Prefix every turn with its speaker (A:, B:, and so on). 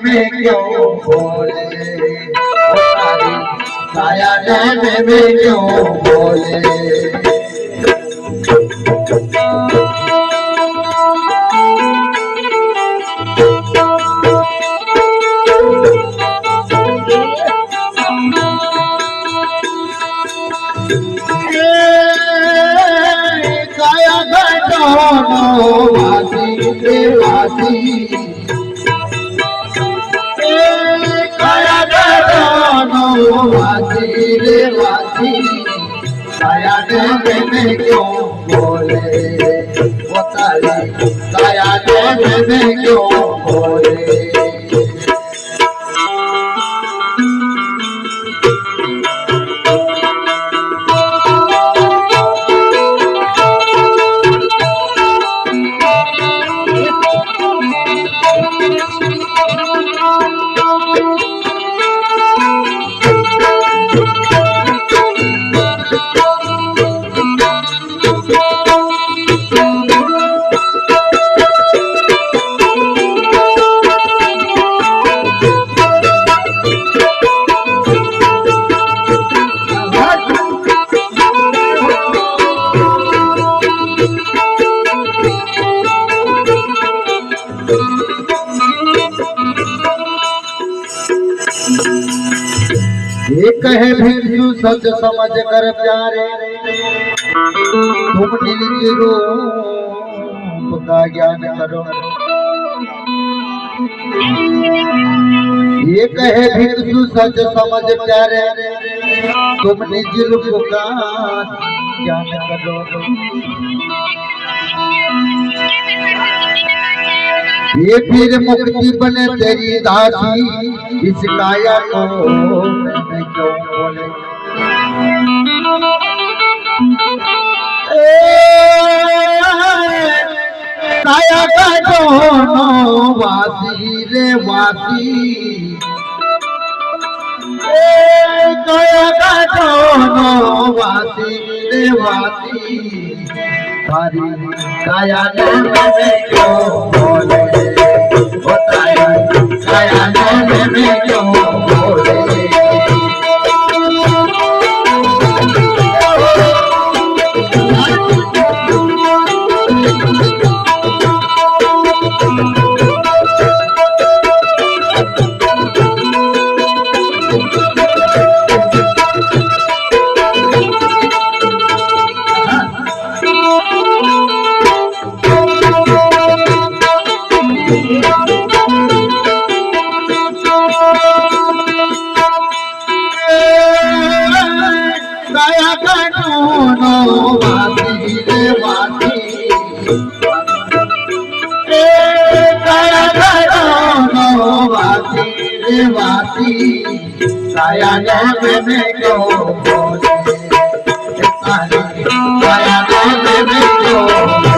A: में क्यों बोले साया ने में क्यों बोले काया घटो वासी वासी वासी रे वासी साया में क्यों बोले बताइए साया में क्यों बोले एक है भिक्षु सच समझ कर प्यारे तुम निज रूप का ज्ञान करो। एक है भिक्षु सच समझ प्यारे तुम निज रूप का ज्ञान करो। ये फिर मुक्ति बने तेरी दासी इस काया को मैंने क्यों बोले काया का दोनों वासी रे वासी काया का दोनों वासी रे वासी सारी काया ने में क्यों बोले बताया काया ने में क्यों बोले साया में क्यों बोले साया में क्यों